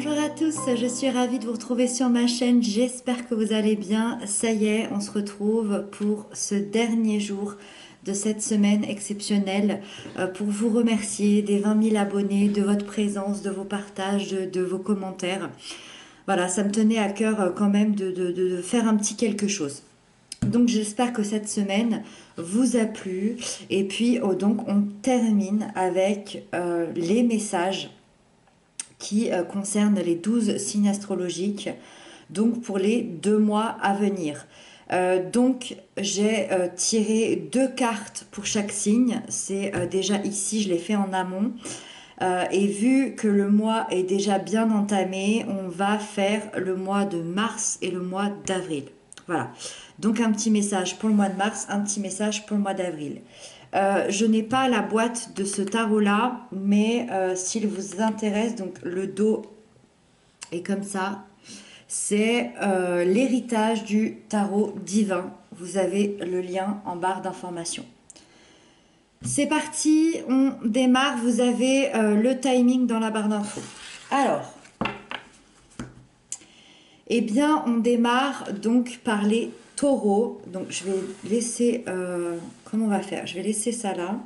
Bonjour à tous, je suis ravie de vous retrouver sur ma chaîne, j'espère que vous allez bien. Ça y est, on se retrouve pour ce dernier jour de cette semaine exceptionnelle pour vous remercier des 20 000 abonnés, de votre présence, de vos partages, de vos commentaires. Voilà, ça me tenait à cœur quand même de faire un petit quelque chose. Donc j'espère que cette semaine vous a plu et puis donc on termine avec les messages qui concerne les 12 signes astrologiques, donc pour les 2 mois à venir. Donc j'ai tiré 2 cartes pour chaque signe, c'est déjà ici, je l'ai fait en amont. Et vu que le mois est déjà bien entamé, on va faire le mois de mars et le mois d'avril. Voilà. Donc un petit message pour le mois de mars, un petit message pour le mois d'avril. Je n'ai pas la boîte de ce tarot-là, mais s'il vous intéresse, donc le dos est comme ça. C'est l'héritage du tarot divin. Vous avez le lien en barre d'information. C'est parti, on démarre. Vous avez le timing dans la barre d'infos. Alors, eh bien, on démarre donc par les taureaux. Donc, je vais laisser... comment on va faire? Je vais laisser ça là.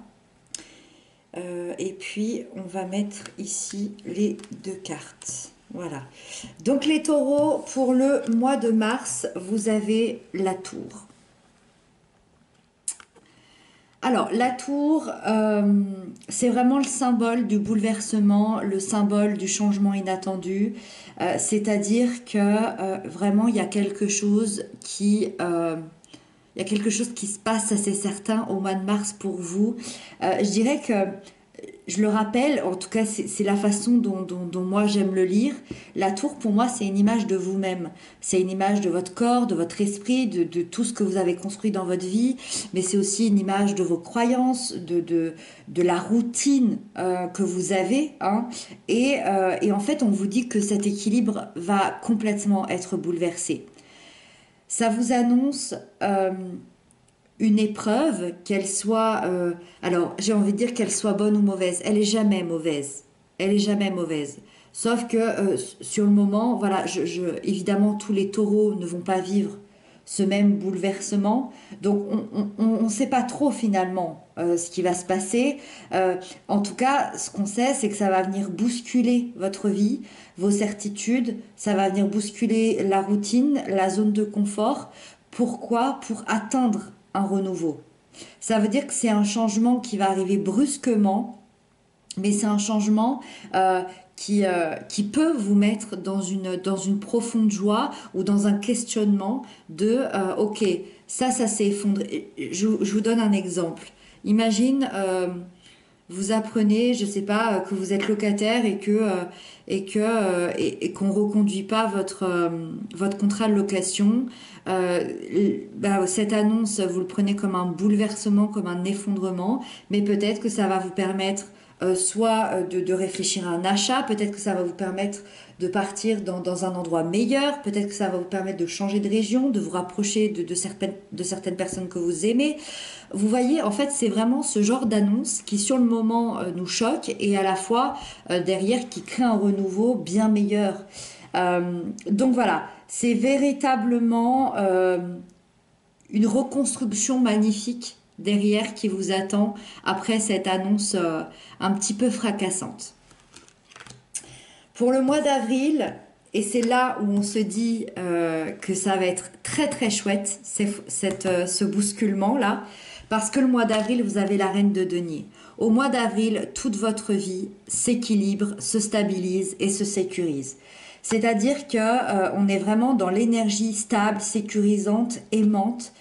Et puis, on va mettre ici les 2 cartes. Voilà. Donc, les taureaux, pour le mois de mars, vous avez la tour. Alors, la tour, c'est vraiment le symbole du bouleversement, le symbole du changement inattendu. C'est-à-dire que vraiment, il y a quelque chose qui... il y a quelque chose qui se passe, ça c'est certain, au mois de mars pour vous. Je dirais que, je le rappelle, en tout cas c'est la façon dont moi j'aime le lire. La tour pour moi c'est une image de vous-même. C'est une image de votre corps, de votre esprit, de tout ce que vous avez construit dans votre vie. Mais c'est aussi une image de vos croyances, de la routine que vous avez. Hein. Et en fait on vous dit que cet équilibre va complètement être bouleversé. Ça vous annonce une épreuve, qu'elle soit... alors, j'ai envie de dire qu'elle soit bonne ou mauvaise. Elle est jamais mauvaise. Elle est jamais mauvaise. Sauf que sur le moment, voilà, évidemment, tous les taureaux ne vont pas vivre ce même bouleversement. Donc, on ne sait pas trop finalement ce qui va se passer. En tout cas, ce qu'on sait, c'est que ça va venir bousculer votre vie, vos certitudes, ça va venir bousculer la routine, la zone de confort. Pourquoi? Pour atteindre un renouveau. Ça veut dire que c'est un changement qui va arriver brusquement, mais c'est un changement qui peut vous mettre dans une profonde joie ou dans un questionnement de ok, ça s'est effondré. Je vous donne un exemple. Imagine, vous apprenez, je sais pas, que vous êtes locataire et qu'on reconduit pas votre contrat de location. Cette annonce, vous le prenez comme un bouleversement, comme un effondrement, mais peut-être que ça va vous permettre soit de réfléchir à un achat, peut-être que ça va vous permettre de partir dans un endroit meilleur, peut-être que ça va vous permettre de changer de région, de vous rapprocher de certaines personnes que vous aimez. Vous voyez, en fait, c'est vraiment ce genre d'annonce qui, sur le moment, nous choque et à la fois, derrière, qui crée un renouveau bien meilleur. Donc voilà, c'est véritablement une reconstruction magnifique derrière qui vous attend après cette annonce un petit peu fracassante. Pour le mois d'avril, et c'est là où on se dit que ça va être très très chouette, ce bousculement-là, parce que le mois d'avril, vous avez la reine de denier. Au mois d'avril, toute votre vie s'équilibre, se stabilise et se sécurise. C'est-à-dire que on est vraiment dans l'énergie stable, sécurisante, aimante.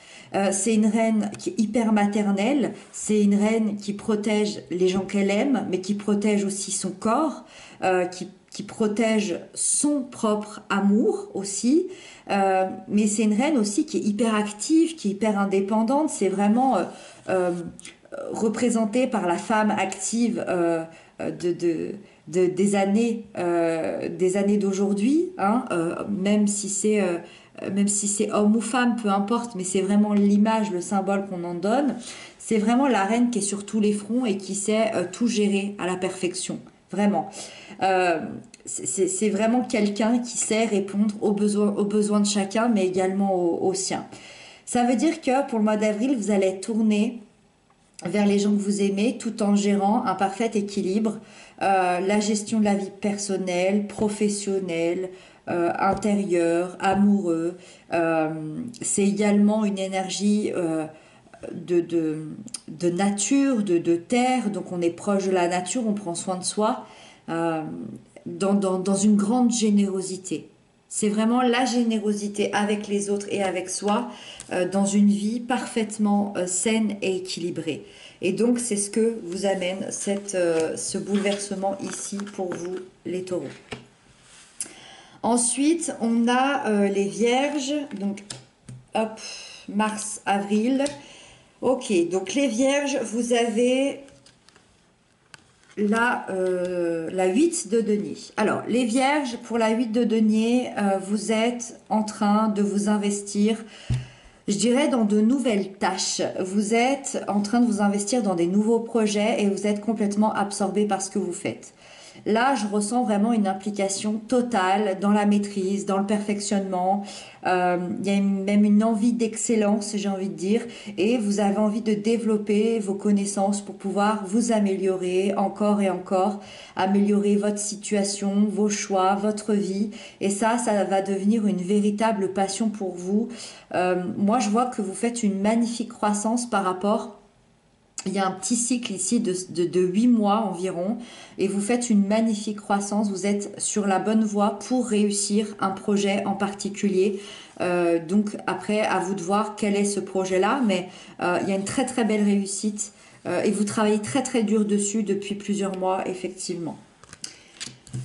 C'est une reine qui est hyper maternelle, c'est une reine qui protège les gens qu'elle aime, mais qui protège aussi son corps, qui protège son propre amour aussi. Mais c'est une reine aussi qui est hyper active, qui est hyper indépendante. C'est vraiment représenté par la femme active des années d'aujourd'hui, hein, même si c'est homme ou femme, peu importe, mais c'est vraiment l'image, le symbole qu'on en donne. C'est vraiment la reine qui est sur tous les fronts et qui sait tout gérer à la perfection. vraiment. Euh, c'est vraiment quelqu'un qui sait répondre aux besoins de chacun, mais également aux siens. Ça veut dire que pour le mois d'avril, vous allez être tourné vers les gens que vous aimez tout en gérant un parfait équilibre, la gestion de la vie personnelle, professionnelle, intérieure, amoureux. Euh, c'est également une énergie de, de, de nature, de terre, donc on est proche de la nature, on prend soin de soi, euh, dans une grande générosité. C'est vraiment la générosité avec les autres et avec soi dans une vie parfaitement saine et équilibrée. Et donc c'est ce que vous amène ce bouleversement ici pour vous, les taureaux. Ensuite, on a les vierges, donc hop, mars, avril. Ok, donc les vierges, vous avez la 8 de denier. Alors, les vierges, pour la 8 de denier, vous êtes en train de vous investir, je dirais, dans de nouvelles tâches. Vous êtes en train de vous investir dans des nouveaux projets et vous êtes complètement absorbé par ce que vous faites. Là, je ressens vraiment une implication totale dans la maîtrise, dans le perfectionnement. Il y a même une envie d'excellence, j'ai envie de dire, et vous avez envie de développer vos connaissances pour pouvoir vous améliorer encore et encore, améliorer votre situation, vos choix, votre vie. Et ça va devenir une véritable passion pour vous. Moi, je vois que vous faites une magnifique croissance par rapport. Il y a un petit cycle ici de 8 mois environ et vous faites une magnifique croissance. Vous êtes sur la bonne voie pour réussir un projet en particulier. Donc après, à vous de voir quel est ce projet-là. Mais il y a une très très belle réussite et vous travaillez très très dur dessus depuis plusieurs mois, effectivement.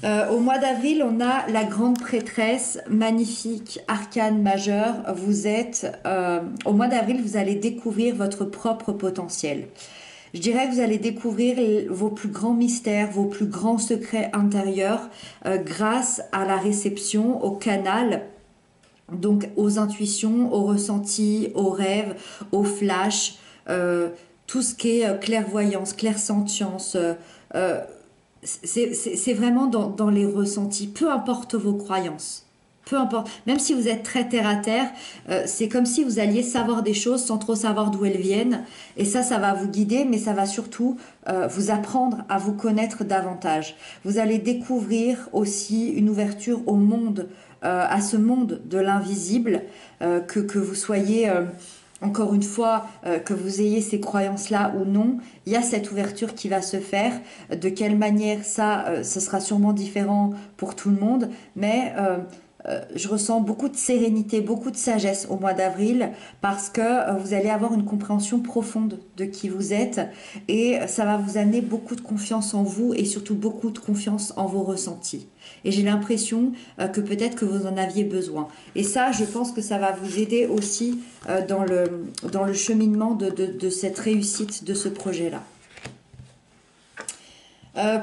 Au mois d'avril, on a la grande prêtresse, magnifique arcane majeur. Vous êtes, au mois d'avril, vous allez découvrir votre propre potentiel. Je dirais que vous allez découvrir vos plus grands mystères, vos plus grands secrets intérieurs grâce à la réception, au canal, donc aux intuitions, aux ressentis, aux rêves, aux flashs, tout ce qui est clairvoyance, clairsentience. Euh, c'est vraiment dans les ressentis, peu importe vos croyances. Peu importe, même si vous êtes très terre à terre, c'est comme si vous alliez savoir des choses sans trop savoir d'où elles viennent. Et ça va vous guider, mais ça va surtout vous apprendre à vous connaître davantage. Vous allez découvrir aussi une ouverture au monde, à ce monde de l'invisible, que vous soyez encore une fois, que vous ayez ces croyances-là ou non, il y a cette ouverture qui va se faire. De quelle manière ça, ce sera sûrement différent pour tout le monde, mais je ressens beaucoup de sérénité, beaucoup de sagesse au mois d'avril parce que vous allez avoir une compréhension profonde de qui vous êtes et ça va vous amener beaucoup de confiance en vous et surtout beaucoup de confiance en vos ressentis. Et j'ai l'impression que peut-être que vous en aviez besoin. Et ça, je pense que ça va vous aider aussi dans le cheminement de cette réussite de ce projet-là.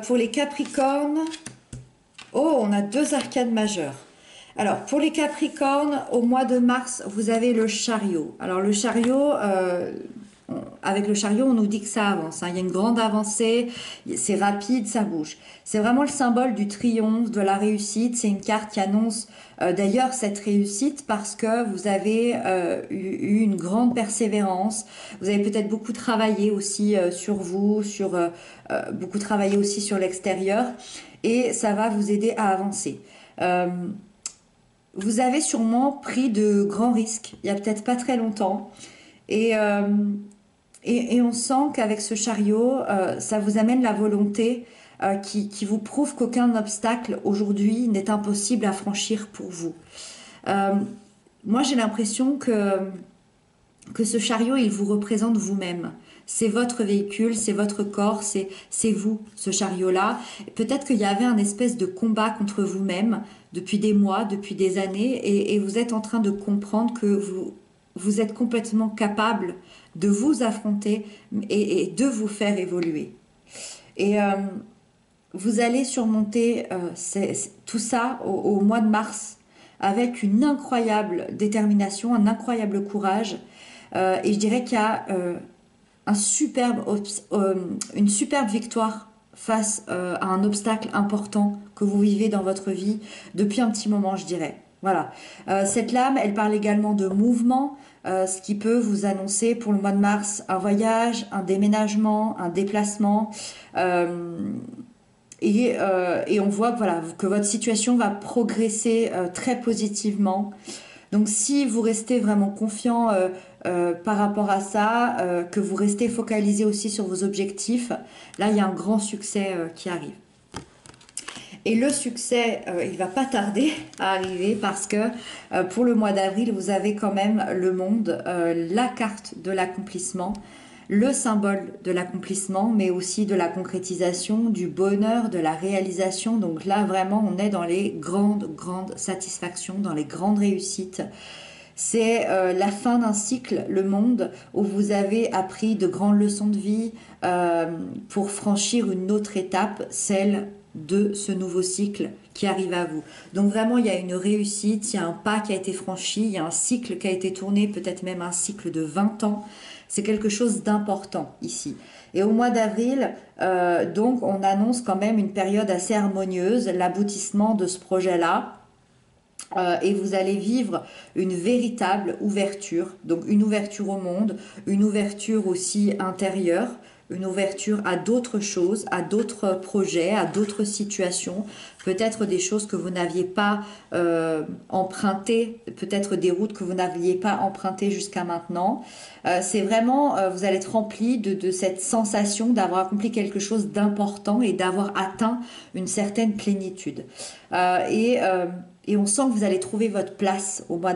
Pour les Capricornes, oh, on a deux arcanes majeures. Alors, pour les Capricornes, au mois de mars, vous avez le chariot. Alors, le chariot, avec le chariot, on nous dit que ça avance. Hein. Il y a une grande avancée, c'est rapide, ça bouge. C'est vraiment le symbole du triomphe, de la réussite. C'est une carte qui annonce d'ailleurs cette réussite parce que vous avez eu une grande persévérance. Vous avez peut-être beaucoup travaillé aussi sur vous, beaucoup travaillé aussi sur l'extérieur. Et ça va vous aider à avancer. Vous avez sûrement pris de grands risques, il y a peut-être pas très longtemps. Et, euh, et on sent qu'avec ce chariot, ça vous amène la volonté qui vous prouve qu'aucun obstacle aujourd'hui n'est impossible à franchir pour vous. Euh, Moi, j'ai l'impression que ce chariot, il vous représente vous-même. C'est votre véhicule, c'est votre corps, c'est vous, ce chariot-là. Peut-être qu'il y avait un espèce de combat contre vous-même depuis des mois, depuis des années, et vous êtes en train de comprendre que vous êtes complètement capable de vous affronter et de vous faire évoluer. Et vous allez surmonter tout ça au mois de mars avec une incroyable détermination, un incroyable courage. Et je dirais qu'il y a une superbe victoire face à un obstacle important que vous vivez dans votre vie depuis un petit moment, je dirais. Voilà. Cette lame, elle parle également de mouvement, ce qui peut vous annoncer pour le mois de mars un voyage, un déménagement, un déplacement. Et on voit voilà, que votre situation va progresser très positivement. Donc si vous restez vraiment confiant par rapport à ça, que vous restez focalisé aussi sur vos objectifs, là il y a un grand succès qui arrive. Et le succès, il va pas tarder à arriver parce que pour le mois d'avril, vous avez quand même le monde, la carte de l'accomplissement, le symbole de l'accomplissement, mais aussi de la concrétisation, du bonheur, de la réalisation. Donc là, vraiment, on est dans les grandes, grandes satisfactions, dans les grandes réussites. C'est la fin d'un cycle, le monde, où vous avez appris de grandes leçons de vie pour franchir une autre étape, celle de ce nouveau cycle qui arrive à vous. Donc vraiment, il y a une réussite, il y a un pas qui a été franchi, il y a un cycle qui a été tourné, peut-être même un cycle de 20 ans. C'est quelque chose d'important ici. Et au mois d'avril, donc, on annonce quand même une période assez harmonieuse, l'aboutissement de ce projet-là. Et vous allez vivre une véritable ouverture, donc une ouverture au monde, une ouverture aussi intérieure, une ouverture à d'autres choses, à d'autres projets, à d'autres situations, peut-être des choses que vous n'aviez pas empruntées, peut-être des routes que vous n'aviez pas empruntées jusqu'à maintenant. C'est vraiment, vous allez être rempli de cette sensation d'avoir accompli quelque chose d'important et d'avoir atteint une certaine plénitude. Et on sent que vous allez trouver votre place au mois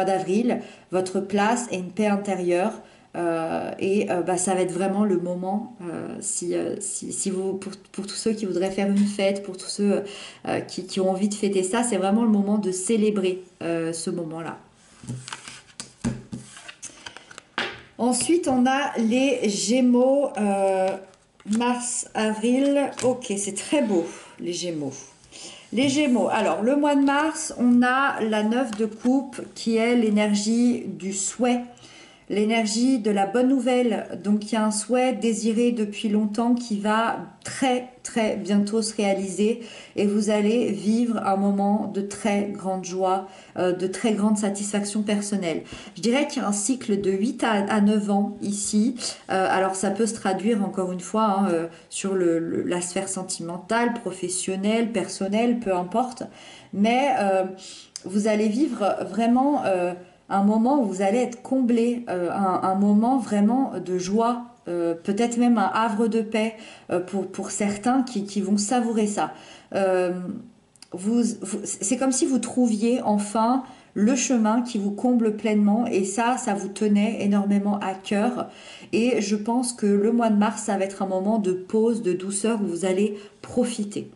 d'avril, votre place et une paix intérieure. Ça va être vraiment le moment, si vous, pour tous ceux qui voudraient faire une fête, pour tous ceux qui ont envie de fêter ça, c'est vraiment le moment de célébrer ce moment-là. Ensuite, on a les Gémeaux, mars, avril. Ok, c'est très beau, les Gémeaux. Les Gémeaux, alors le mois de mars, on a la 9 de coupe qui est l'énergie du souhait, l'énergie de la bonne nouvelle. Donc il y a un souhait désiré depuis longtemps qui va très très bientôt se réaliser et vous allez vivre un moment de très grande joie, de très grande satisfaction personnelle. Je dirais qu'il y a un cycle de 8 à 9 ans ici. Alors ça peut se traduire encore une fois sur la sphère sentimentale, professionnelle, personnelle, peu importe. Mais vous allez vivre vraiment un moment où vous allez être comblé, un moment vraiment de joie, peut-être même un havre de paix pour certains qui vont savourer ça. C'est comme si vous trouviez enfin le chemin qui vous comble pleinement et ça vous tenait énormément à cœur. Et je pense que le mois de mars, ça va être un moment de pause, de douceur où vous allez profiter.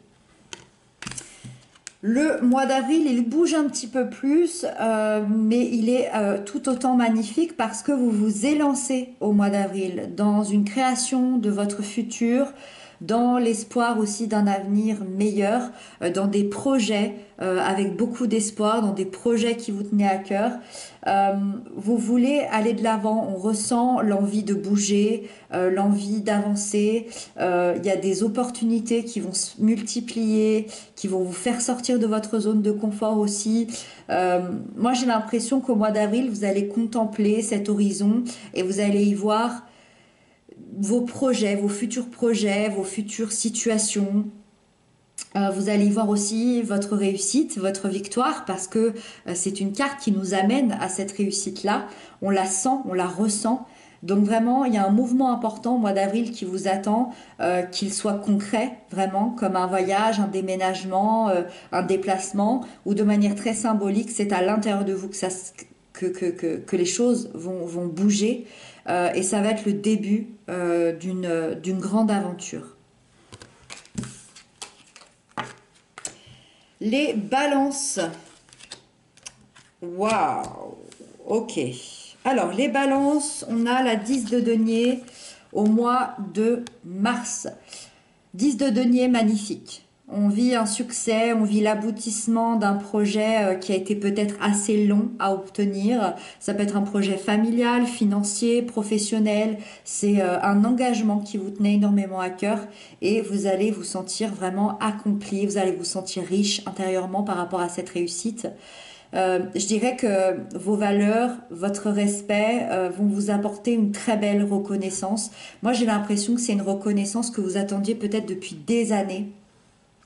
Le mois d'avril, il bouge un petit peu plus, mais il est tout autant magnifique parce que vous vous élancez au mois d'avril dans une création de votre futur, dans l'espoir aussi d'un avenir meilleur, dans des projets avec beaucoup d'espoir, dans des projets qui vous tenaient à cœur. Vous voulez aller de l'avant, on ressent l'envie de bouger, l'envie d'avancer. Il y a des opportunités qui vont se multiplier, qui vont vous faire sortir de votre zone de confort aussi. Moi, j'ai l'impression qu'au mois d'avril, vous allez contempler cet horizon et vous allez y voir vos projets, vos futures situations. Vous allez y voir aussi votre réussite, votre victoire, parce que c'est une carte qui nous amène à cette réussite-là. On la sent, on la ressent. Donc vraiment, il y a un mouvement important au mois d'avril qui vous attend, qu'il soit concret, vraiment, comme un voyage, un déménagement, un déplacement, ou de manière très symbolique, c'est à l'intérieur de vous que les choses vont bouger, et ça va être le début d'une grande aventure. Les balances. Waouh. Ok. Alors, les balances, on a la 10 de denier au mois de mars. 10 de denier, magnifique. On vit un succès, on vit l'aboutissement d'un projet qui a été peut-être assez long à obtenir. Ça peut être un projet familial, financier, professionnel. C'est un engagement qui vous tenait énormément à cœur et vous allez vous sentir vraiment accompli. Vous allez vous sentir riche intérieurement par rapport à cette réussite. Je dirais que vos valeurs, votre respect vont vous apporter une très belle reconnaissance. Moi, j'ai l'impression que c'est une reconnaissance que vous attendiez peut-être depuis des années.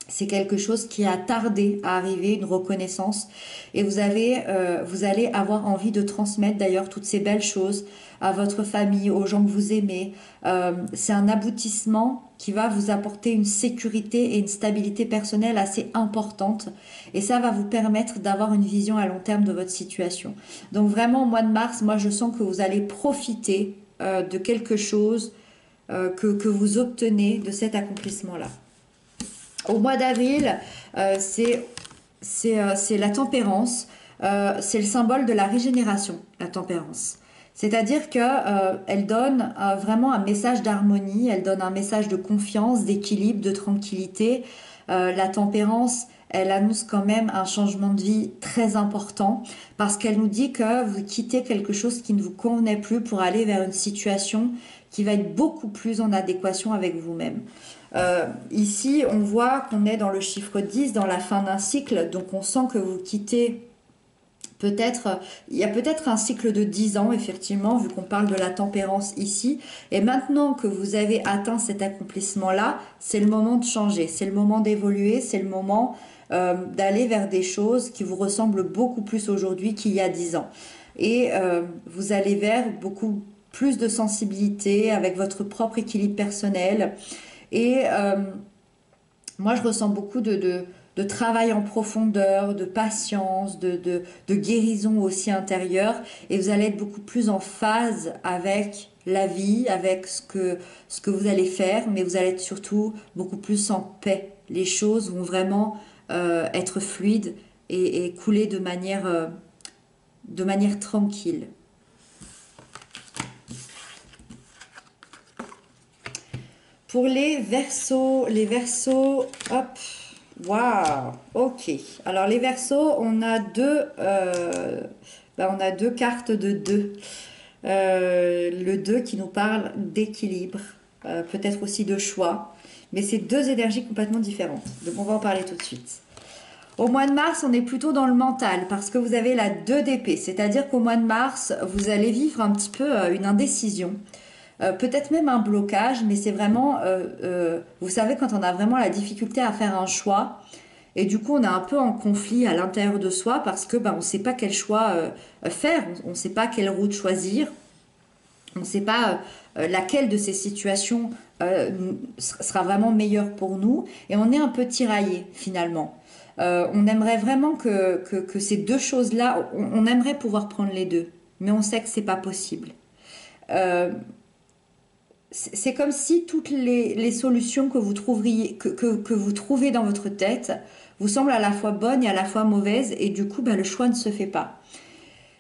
C'est quelque chose qui a tardé à arriver, une reconnaissance. Et vous allez avoir envie de transmettre d'ailleurs toutes ces belles choses à votre famille, aux gens que vous aimez. C'est un aboutissement qui va vous apporter une sécurité et une stabilité personnelle assez importante. Et ça va vous permettre d'avoir une vision à long terme de votre situation. Donc vraiment, au mois de mars, moi je sens que vous allez profiter de quelque chose que vous obtenez de cet accomplissement-là. Au mois d'avril, c'est la tempérance. C'est le symbole de la régénération, la tempérance. C'est-à-dire que elle donne vraiment un message d'harmonie, elle donne un message de confiance, d'équilibre, de tranquillité. La tempérance, elle annonce quand même un changement de vie très important parce qu'elle nous dit que vous quittez quelque chose qui ne vous convenait plus pour aller vers une situation qui va être beaucoup plus en adéquation avec vous-même. Ici, on voit qu'on est dans le chiffre 10, dans la fin d'un cycle, donc on sent que vous quittez peut-être, il y a peut-être un cycle de 10 ans, effectivement, vu qu'on parle de la tempérance ici, et maintenant que vous avez atteint cet accomplissement-là, c'est le moment de changer, c'est le moment d'évoluer, c'est le moment d'aller vers des choses qui vous ressemblent beaucoup plus aujourd'hui qu'il y a 10 ans. Et vous allez vers beaucoup plus de sensibilité avec votre propre équilibre personnel. Et moi, je ressens beaucoup de travail en profondeur, de patience, de guérison aussi intérieure. Et vous allez être beaucoup plus en phase avec la vie, avec ce que vous allez faire, mais vous allez être surtout beaucoup plus en paix. Les choses vont vraiment être fluides et couler de manière tranquille. Pour les Verseaux, hop, waouh, ok. Alors les Verseaux, on a deux cartes de 2. Le 2 qui nous parle d'équilibre, peut-être aussi de choix, mais c'est deux énergies complètement différentes. Donc on va en parler tout de suite. Au mois de mars, on est plutôt dans le mental parce que vous avez la 2 d'épée, c'est-à-dire qu'au mois de mars, vous allez vivre un petit peu une indécision. Peut-être même un blocage, mais c'est vraiment, vous savez, quand on a vraiment la difficulté à faire un choix, et du coup on est un peu en conflit à l'intérieur de soi parce que on ne sait pas quel choix faire, on ne sait pas quelle route choisir, on ne sait pas laquelle de ces situations sera vraiment meilleure pour nous, et on est un peu tiraillé finalement. On aimerait vraiment que ces deux choses-là, on aimerait pouvoir prendre les deux, mais on sait que c'est pas possible. C'est comme si toutes les solutions que vous trouveriez, que vous trouvez dans votre tête vous semblent à la fois bonnes et à la fois mauvaises, et du coup, le choix ne se fait pas.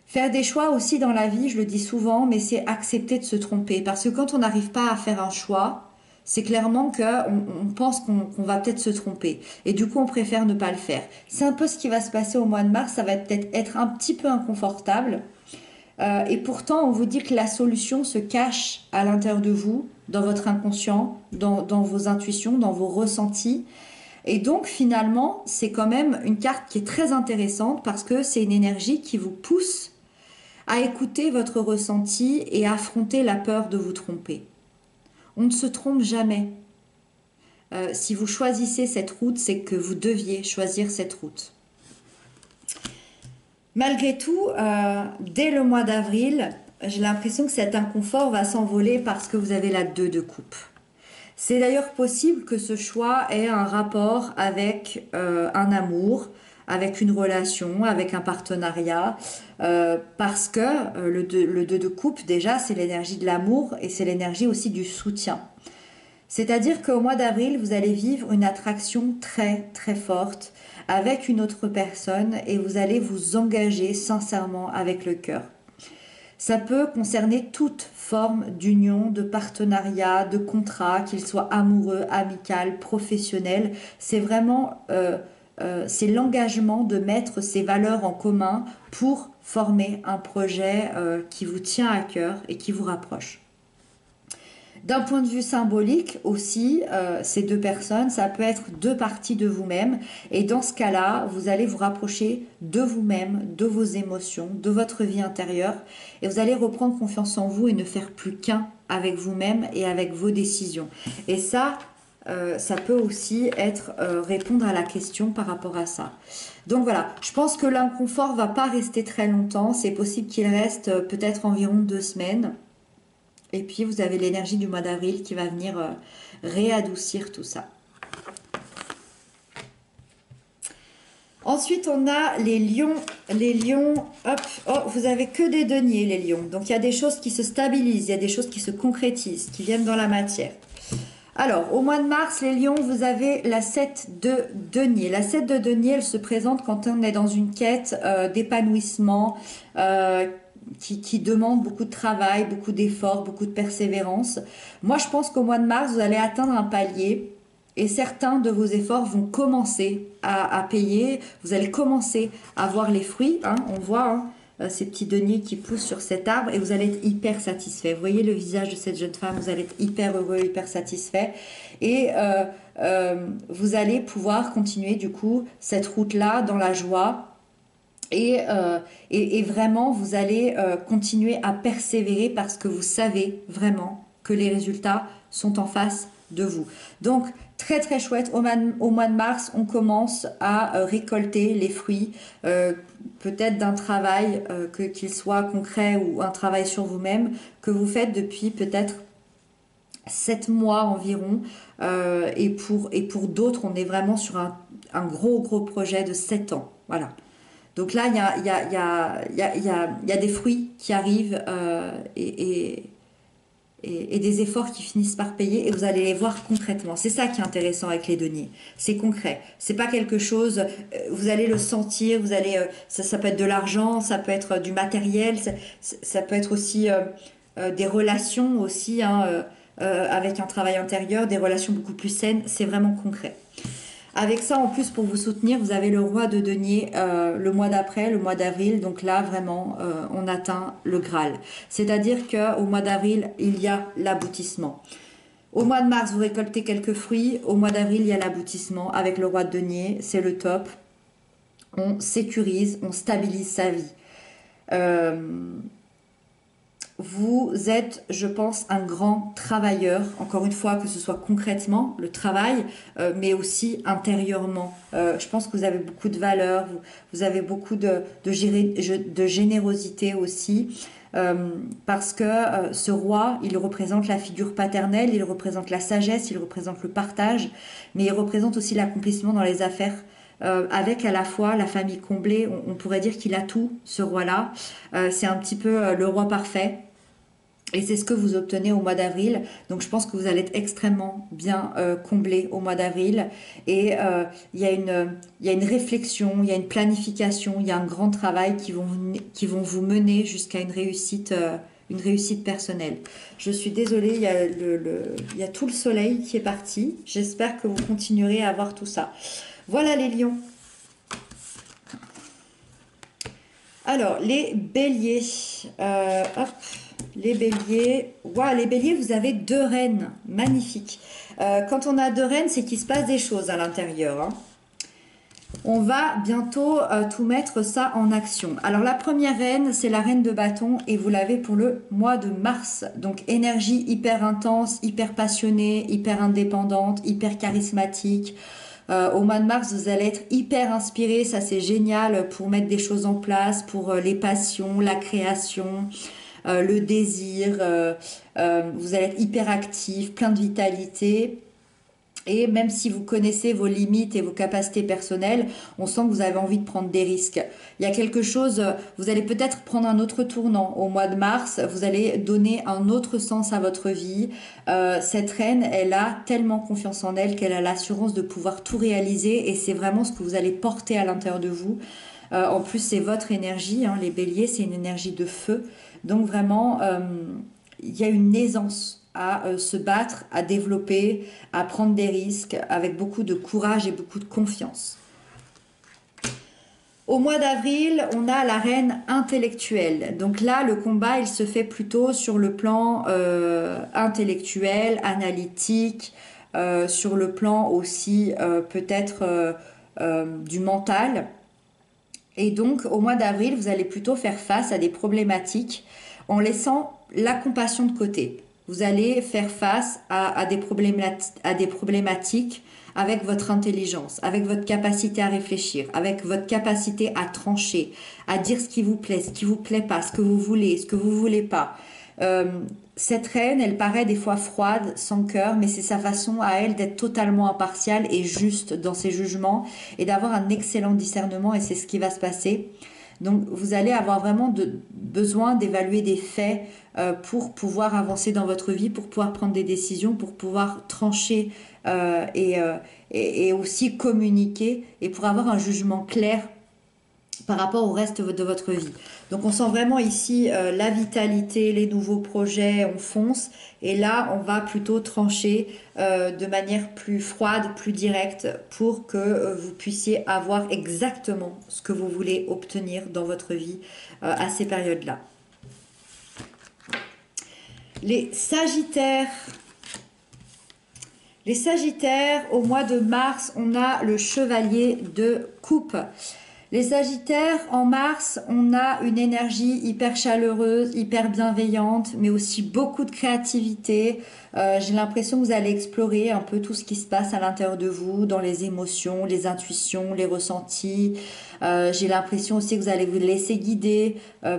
Faire des choix aussi dans la vie, je le dis souvent, mais c'est accepter de se tromper. Parce que quand on n'arrive pas à faire un choix, c'est clairement qu'on pense qu'on va peut-être se tromper. Et du coup, on préfère ne pas le faire. C'est un peu ce qui va se passer au mois de mars. Ça va peut-être être un petit peu inconfortable. Et pourtant, on vous dit que la solution se cache à l'intérieur de vous, dans votre inconscient, dans vos intuitions, dans vos ressentis. Et donc, finalement, c'est quand même une carte qui est très intéressante parce que c'est une énergie qui vous pousse à écouter votre ressenti et à affronter la peur de vous tromper. On ne se trompe jamais. Si vous choisissez cette route, c'est que vous deviez choisir cette route. Malgré tout, dès le mois d'avril, j'ai l'impression que cet inconfort va s'envoler parce que vous avez la 2 de coupe. C'est d'ailleurs possible que ce choix ait un rapport avec un amour, avec une relation, avec un partenariat, parce que le 2 de coupe, déjà, c'est l'énergie de l'amour et c'est l'énergie aussi du soutien. C'est-à-dire qu'au mois d'avril, vous allez vivre une attraction très très forte avec une autre personne et vous allez vous engager sincèrement avec le cœur. Ça peut concerner toute forme d'union, de partenariat, de contrat, qu'il soit amoureux, amical, professionnel. C'est vraiment c'est l'engagement de mettre ces valeurs en commun pour former un projet qui vous tient à cœur et qui vous rapproche. D'un point de vue symbolique aussi, ces deux personnes, ça peut être deux parties de vous-même. Et dans ce cas-là, vous allez vous rapprocher de vous-même, de vos émotions, de votre vie intérieure. Et vous allez reprendre confiance en vous et ne faire plus qu'un avec vous-même et avec vos décisions. Et ça peut aussi être répondre à la question par rapport à ça. Donc voilà, je pense que l'inconfort va pas rester très longtemps. C'est possible qu'il reste peut-être environ 2 semaines. Et puis vous avez l'énergie du mois d'avril qui va venir réadoucir tout ça. Ensuite, on a les lions. Les lions, hop, oh, vous avez que des deniers, les lions. Donc il y a des choses qui se stabilisent, il y a des choses qui se concrétisent, qui viennent dans la matière. Alors, au mois de mars, les lions, vous avez la 7 de denier. La 7 de denier, elle se présente quand on est dans une quête d'épanouissement, qui demande beaucoup de travail, beaucoup d'efforts, beaucoup de persévérance. Moi, je pense qu'au mois de mars, vous allez atteindre un palier et certains de vos efforts vont commencer à payer. Vous allez commencer à voir les fruits. Hein, on voit ces petits deniers qui poussent sur cet arbre et vous allez être hyper satisfait. Vous voyez le visage de cette jeune femme, vous allez être hyper heureux, hyper satisfait. Et vous allez pouvoir continuer du coup cette route-là dans la joie. Et vraiment, vous allez continuer à persévérer parce que vous savez vraiment que les résultats sont en face de vous. Donc, très très chouette, au mois de mars, on commence à récolter les fruits, peut-être d'un travail, qu'il soit concret ou un travail sur vous-même, que vous faites depuis peut-être 7 mois environ. Et pour d'autres, on est vraiment sur un gros projet de 7 ans. Voilà. Donc là, il y a des fruits qui arrivent et des efforts qui finissent par payer et vous allez les voir concrètement. C'est ça qui est intéressant avec les deniers. C'est concret. C'est pas quelque chose, vous allez le sentir, vous allez, ça peut être de l'argent, ça peut être du matériel, ça peut être aussi des relations aussi, hein, avec un travail intérieur, des relations beaucoup plus saines. C'est vraiment concret. Avec ça, en plus, pour vous soutenir, vous avez le roi de denier le mois d'après, le mois d'avril. Donc là, vraiment, on atteint le Graal. C'est-à-dire qu'au mois d'avril, il y a l'aboutissement. Au mois de mars, vous récoltez quelques fruits. Au mois d'avril, il y a l'aboutissement avec le roi de denier. C'est le top. On sécurise, on stabilise sa vie. Vous êtes, je pense, un grand travailleur, encore une fois, que ce soit concrètement, le travail, mais aussi intérieurement. Je pense que vous avez beaucoup de valeur, vous avez beaucoup de générosité aussi, parce que ce roi, il représente la figure paternelle, il représente la sagesse, il représente le partage, mais il représente aussi l'accomplissement dans les affaires. Avec à la fois la famille comblée, on pourrait dire qu'il a tout, ce roi-là. C'est un petit peu le roi parfait. Et c'est ce que vous obtenez au mois d'avril. Donc je pense que vous allez être extrêmement bien comblé au mois d'avril. Et il y a une réflexion, il y a une planification, il y a un grand travail qui vont vous mener jusqu'à une réussite personnelle. Je suis désolée, il y a tout le soleil qui est parti. J'espère que vous continuerez à avoir tout ça. Voilà les lions. Alors, les béliers. Hop. Les béliers, wow, les béliers, vous avez 2 reines, magnifique. Quand on a 2 reines, c'est qu'il se passe des choses à l'intérieur. Hein. On va bientôt tout mettre ça en action. Alors la première reine, c'est la reine de bâton et vous l'avez pour le mois de mars. Donc énergie hyper intense, hyper passionnée, hyper indépendante, hyper charismatique. Au mois de mars, vous allez être hyper inspiré, ça c'est génial pour mettre des choses en place, pour les passions, la création. Le désir, vous allez être hyper actif, plein de vitalité. Et même si vous connaissez vos limites et vos capacités personnelles, on sent que vous avez envie de prendre des risques. Il y a quelque chose, vous allez peut-être prendre un autre tournant. Au mois de mars, vous allez donner un autre sens à votre vie. Cette reine, elle a tellement confiance en elle qu'elle a l'assurance de pouvoir tout réaliser et c'est vraiment ce que vous allez porter à l'intérieur de vous. En plus, c'est votre énergie, hein, les béliers, c'est une énergie de feu. Donc vraiment, il y a une aisance à se battre, à développer, à prendre des risques avec beaucoup de courage et beaucoup de confiance. Au mois d'avril, on a la reine intellectuelle. Donc là, le combat, il se fait plutôt sur le plan intellectuel, analytique, sur le plan aussi peut-être du mental. Et donc, au mois d'avril, vous allez plutôt faire face à des problématiques en laissant la compassion de côté. Vous allez faire face à des problématiques avec votre intelligence, avec votre capacité à réfléchir, avec votre capacité à trancher, à dire ce qui vous plaît, ce qui vous plaît pas, ce que vous voulez, ce que vous voulez pas. Euh, cette reine, elle paraît des fois froide, sans cœur, mais c'est sa façon à elle d'être totalement impartiale et juste dans ses jugements et d'avoir un excellent discernement, et c'est ce qui va se passer. Donc vous allez avoir vraiment besoin d'évaluer des faits pour pouvoir avancer dans votre vie, pour pouvoir prendre des décisions, pour pouvoir trancher et aussi communiquer et pour avoir un jugement clair par rapport au reste de votre vie. Donc on sent vraiment ici la vitalité, les nouveaux projets, on fonce. Et là, on va plutôt trancher de manière plus froide, plus directe, pour que vous puissiez avoir exactement ce que vous voulez obtenir dans votre vie à ces périodes-là. Les Sagittaires. Les Sagittaires, au mois de mars, on a le Chevalier de Coupe. Les Sagittaires, en mars, on a une énergie hyper chaleureuse, hyper bienveillante, mais aussi beaucoup de créativité. J'ai l'impression que vous allez explorer un peu tout ce qui se passe à l'intérieur de vous, dans les émotions, les intuitions, les ressentis. J'ai l'impression aussi que vous allez vous laisser guider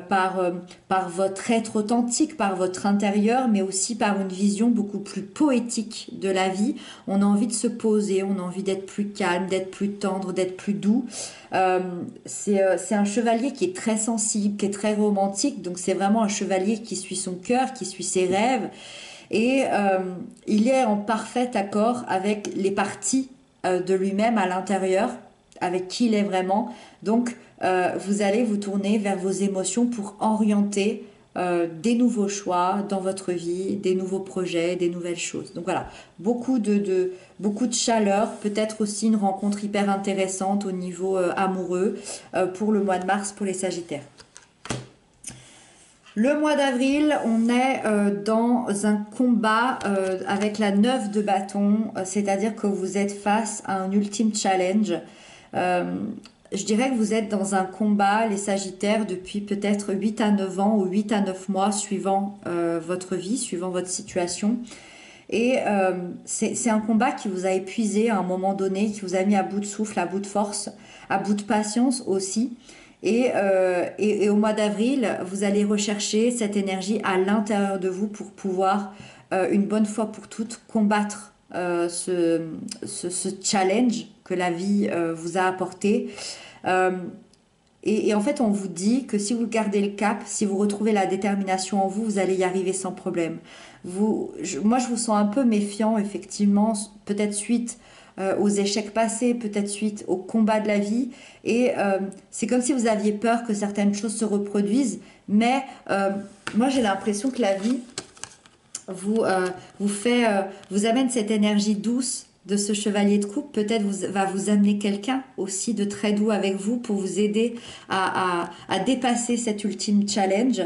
par votre être authentique, par votre intérieur, mais aussi par une vision beaucoup plus poétique de la vie. On a envie de se poser, on a envie d'être plus calme, d'être plus tendre, d'être plus doux. C'est un chevalier qui est très sensible, qui est très romantique, donc c'est vraiment un chevalier qui suit son cœur, qui suit ses rêves, et il est en parfait accord avec les parties de lui-même à l'intérieur, avec qui il est vraiment. Donc vous allez vous tourner vers vos émotions pour orienter des nouveaux choix dans votre vie, des nouveaux projets, des nouvelles choses. Donc voilà, beaucoup de chaleur, peut-être aussi une rencontre hyper intéressante au niveau amoureux pour le mois de mars pour les Sagittaires. Le mois d'avril, on est dans un combat avec la 9 de bâton, c'est-à-dire que vous êtes face à un ultime challenge. Je dirais que vous êtes dans un combat, les Sagittaires, depuis peut-être 8 à 9 ans ou 8 à 9 mois, suivant votre vie, suivant votre situation. Et c'est un combat qui vous a épuisé à un moment donné, qui vous a mis à bout de souffle, à bout de force, à bout de patience aussi. Et au mois d'avril, vous allez rechercher cette énergie à l'intérieur de vous pour pouvoir, une bonne fois pour toutes, combattre ce challenge que la vie vous a apporté. Et en fait, on vous dit que si vous gardez le cap, si vous retrouvez la détermination en vous, vous allez y arriver sans problème. Moi, je vous sens un peu méfiant, effectivement, peut-être suite aux échecs passés, peut-être suite au combat de la vie. Et c'est comme si vous aviez peur que certaines choses se reproduisent. Mais moi, j'ai l'impression que la vie vous amène cette énergie douce de ce chevalier de coupe. Peut-être va vous amener quelqu'un aussi de très doux avec vous pour vous aider à dépasser cet ultime challenge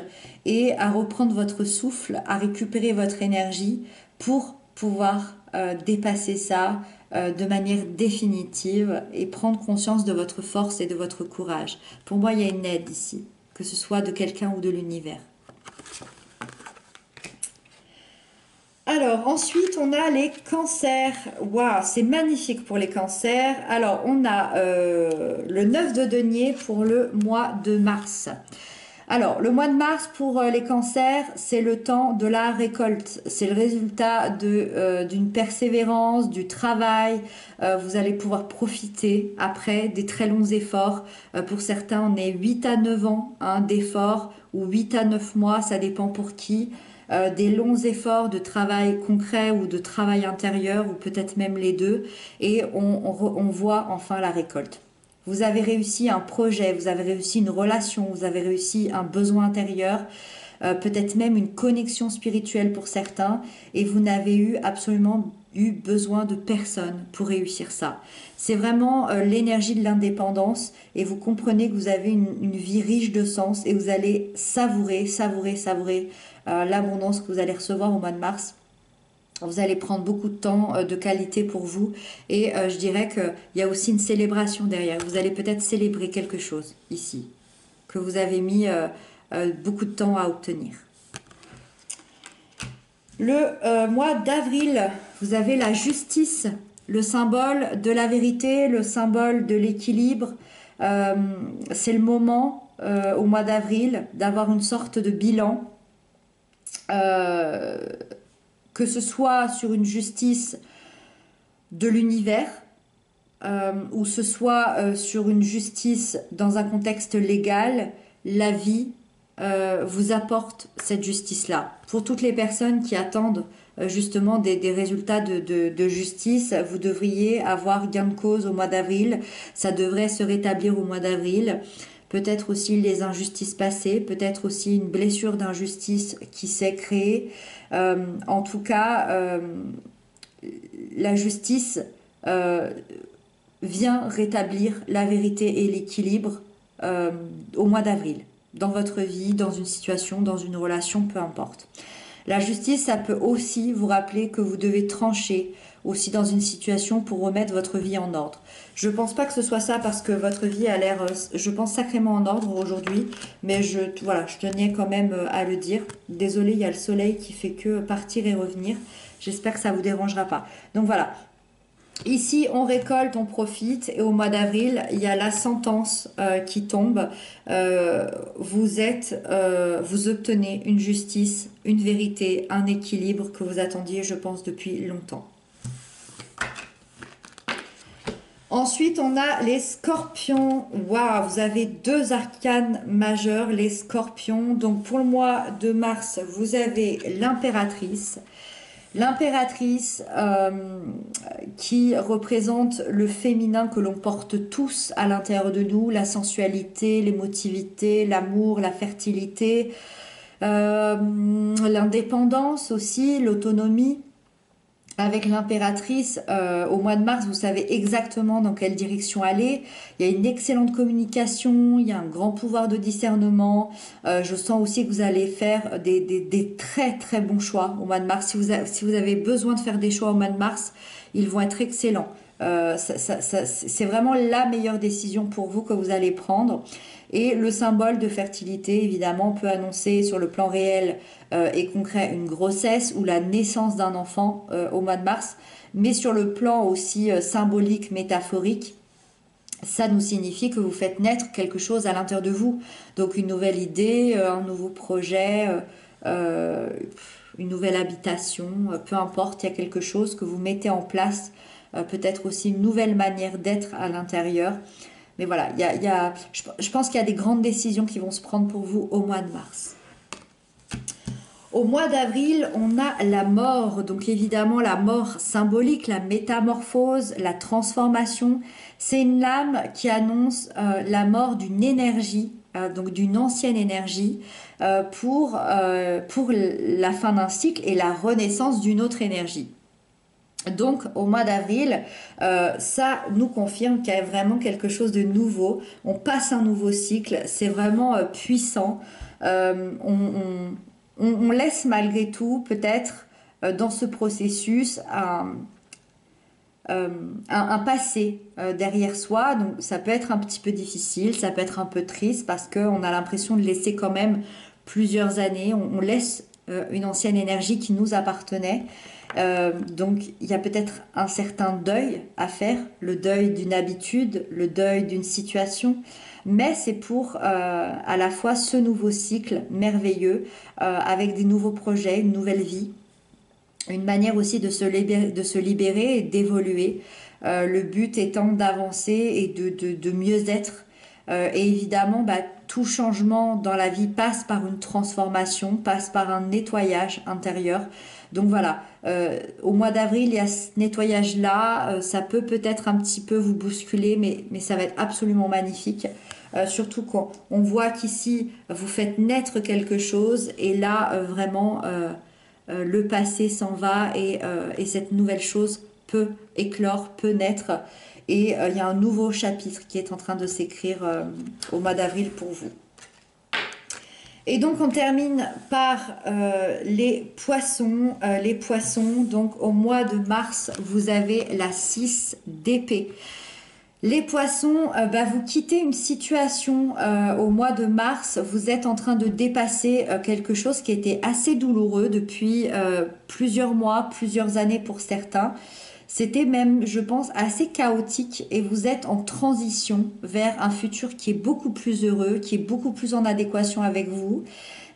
et à reprendre votre souffle, à récupérer votre énergie pour pouvoir dépasser ça de manière définitive et prendre conscience de votre force et de votre courage. Pour moi, il y a une aide ici, que ce soit de quelqu'un ou de l'univers. Alors, ensuite, on a les cancers. Waouh, c'est magnifique pour les cancers. Alors, on a le 9 de denier pour le mois de mars. Alors, le mois de mars pour les cancers, c'est le temps de la récolte. C'est le résultat d'une persévérance, du travail. Vous allez pouvoir profiter après des très longs efforts. Pour certains, on est 8 à 9 ans d'efforts ou 8 à 9 mois, ça dépend pour qui. Des longs efforts de travail concret ou de travail intérieur ou peut-être même les deux, et on voit enfin la récolte. vous avez réussi un projet, vous avez réussi une relation, vous avez réussi un besoin intérieur, peut-être même une connexion spirituelle pour certains, et vous n'avez absolument eu besoin de personne pour réussir ça. C'est vraiment l'énergie de l'indépendance, et vous comprenez que vous avez une vie riche de sens, et vous allez savourer, savourer, savourer l'abondance que vous allez recevoir au mois de mars. Vous allez prendre beaucoup de temps de qualité pour vous, et je dirais qu'il y a aussi une célébration derrière. Vous allez peut-être célébrer quelque chose ici, que vous avez mis beaucoup de temps à obtenir. Le mois d'avril, vous avez la justice, le symbole de la vérité, le symbole de l'équilibre. C'est le moment au mois d'avril d'avoir une sorte de bilan, que ce soit sur une justice de l'univers, ou ce soit sur une justice dans un contexte légal. La vie vous apporte cette justice-là. Pour toutes les personnes qui attendent justement des résultats de justice, vous devriez avoir gain de cause au mois d'avril. Ça devrait se rétablir au mois d'avril. Peut-être aussi les injustices passées, peut-être aussi une blessure d'injustice qui s'est créée. En tout cas, la justice vient rétablir la vérité et l'équilibre au mois d'avril, dans votre vie, dans une situation, dans une relation, peu importe. La justice, ça peut aussi vous rappeler que vous devez trancher aussi dans une situation pour remettre votre vie en ordre. Je pense pas que ce soit ça parce que votre vie a l'air, je pense, sacrément en ordre aujourd'hui, mais voilà, je tenais quand même à le dire. Désolée, il y a le soleil qui fait que partir et revenir. J'espère que ça vous dérangera pas. Donc voilà. Ici, on récolte, on profite, et au mois d'avril, il y a la sentence qui tombe. Vous obtenez une justice, une vérité, un équilibre que vous attendiez, je pense, depuis longtemps. Ensuite, on a les scorpions. Waouh, vous avez deux arcanes majeurs, les scorpions. Donc, pour le mois de mars, vous avez l'impératrice. L'impératrice qui représente le féminin que l'on porte tous à l'intérieur de nous, la sensualité, l'émotivité, l'amour, la fertilité, l'indépendance aussi, l'autonomie. Avec l'impératrice, au mois de mars, vous savez exactement dans quelle direction aller. Il y a une excellente communication, il y a un grand pouvoir de discernement. Je sens aussi que vous allez faire des très très bons choix au mois de mars. Si vous avez besoin de faire des choix au mois de mars, ils vont être excellents. C'est vraiment la meilleure décision pour vous que vous allez prendre. Et le symbole de fertilité, évidemment, peut annoncer sur le plan réel et concret une grossesse ou la naissance d'un enfant au mois de mars. Mais sur le plan aussi symbolique, métaphorique, ça nous signifie que vous faites naître quelque chose à l'intérieur de vous. Donc une nouvelle idée, un nouveau projet, une nouvelle habitation, peu importe, il y a quelque chose que vous mettez en place, peut-être aussi une nouvelle manière d'être à l'intérieur. Mais voilà, je pense qu'il y a des grandes décisions qui vont se prendre pour vous au mois de mars. Au mois d'avril, on a la mort. Donc évidemment, la mort symbolique, la métamorphose, la transformation. C'est une lame qui annonce la mort d'une énergie, donc d'une ancienne énergie, pour la fin d'un cycle et la renaissance d'une autre énergie. Donc au mois d'avril, ça nous confirme qu'il y a vraiment quelque chose de nouveau. On passe un nouveau cycle, c'est vraiment puissant. On laisse malgré tout peut-être dans ce processus un passé derrière soi. Donc ça peut être un petit peu difficile, ça peut être un peu triste parce qu'on a l'impression de laisser quand même plusieurs années. On laisse une ancienne énergie qui nous appartenait. Donc il y a peut-être un certain deuil à faire, le deuil d'une habitude, le deuil d'une situation, mais c'est pour à la fois ce nouveau cycle merveilleux avec des nouveaux projets, une nouvelle vie, une manière aussi de se libérer et d'évoluer, le but étant d'avancer et de mieux être Et évidemment, bah, tout changement dans la vie passe par une transformation, passe par un nettoyage intérieur. Donc voilà, au mois d'avril, il y a ce nettoyage-là. Ça peut peut-être un petit peu vous bousculer, mais ça va être absolument magnifique. Surtout quand on voit qu'ici, vous faites naître quelque chose. Et là, vraiment, le passé s'en va et cette nouvelle chose peut éclore, peut naître. Et il y a un nouveau chapitre qui est en train de s'écrire au mois d'avril pour vous. Et donc on termine par les poissons. Les poissons, donc au mois de mars, vous avez la 6 d'épée. Les poissons, bah, vous quittez une situation au mois de mars, vous êtes en train de dépasser quelque chose qui était assez douloureux depuis plusieurs mois, plusieurs années pour certains. C'était même, je pense, assez chaotique et vous êtes en transition vers un futur qui est beaucoup plus heureux, qui est beaucoup plus en adéquation avec vous.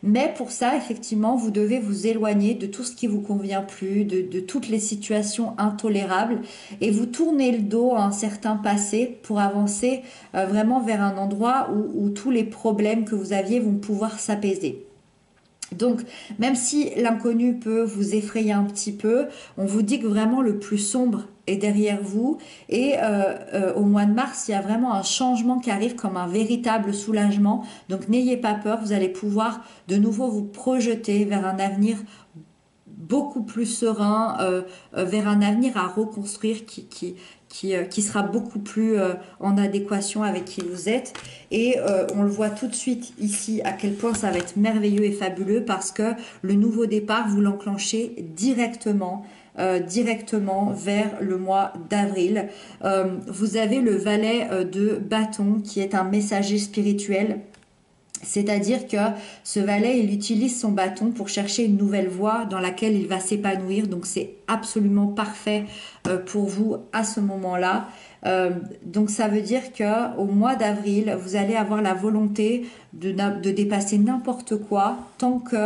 Mais pour ça, effectivement, vous devez vous éloigner de tout ce qui vous convient plus, de toutes les situations intolérables et vous tournez le dos à un certain passé pour avancer vraiment vers un endroit où tous les problèmes que vous aviez vont pouvoir s'apaiser. Donc, même si l'inconnu peut vous effrayer un petit peu, on vous dit que vraiment le plus sombre est derrière vous. Et au mois de mars, il y a vraiment un changement qui arrive comme un véritable soulagement. Donc, n'ayez pas peur, vous allez pouvoir de nouveau vous projeter vers un avenir beaucoup plus serein, vers un avenir à reconstruire qui sera beaucoup plus en adéquation avec qui vous êtes. Et on le voit tout de suite ici à quel point ça va être merveilleux et fabuleux parce que le nouveau départ, vous l'enclenchez directement vers le mois d'avril. Vous avez le valet de bâton qui est un messager spirituel. C'est-à-dire que ce valet, il utilise son bâton pour chercher une nouvelle voie dans laquelle il va s'épanouir. Donc c'est absolument parfait pour vous à ce moment-là. Donc ça veut dire qu'au mois d'avril, vous allez avoir la volonté de dépasser n'importe quoi tant que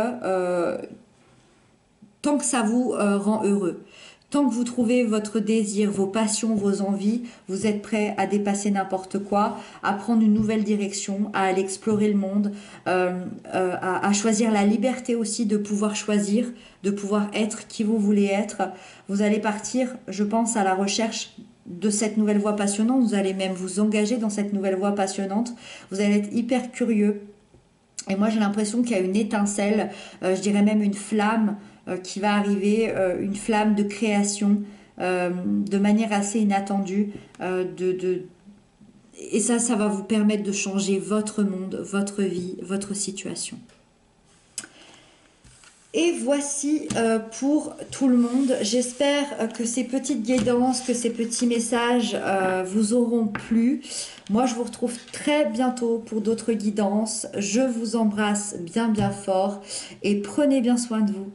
ça vous rend heureux. Tant que vous trouvez votre désir, vos passions, vos envies, vous êtes prêt à dépasser n'importe quoi, à prendre une nouvelle direction, à aller explorer le monde, à choisir la liberté aussi de pouvoir choisir, de pouvoir être qui vous voulez être. Vous allez partir, je pense, à la recherche de cette nouvelle voie passionnante. Vous allez même vous engager dans cette nouvelle voie passionnante. Vous allez être hyper curieux. Et moi, j'ai l'impression qu'il y a une étincelle, je dirais même une flamme qui va arriver, une flamme de création de manière assez inattendue. Et ça va vous permettre de changer votre monde, votre vie, votre situation. Et voici pour tout le monde. J'espère que ces petites guidances, que ces petits messages vous auront plu. Moi, je vous retrouve très bientôt pour d'autres guidances. Je vous embrasse bien bien fort et prenez bien soin de vous.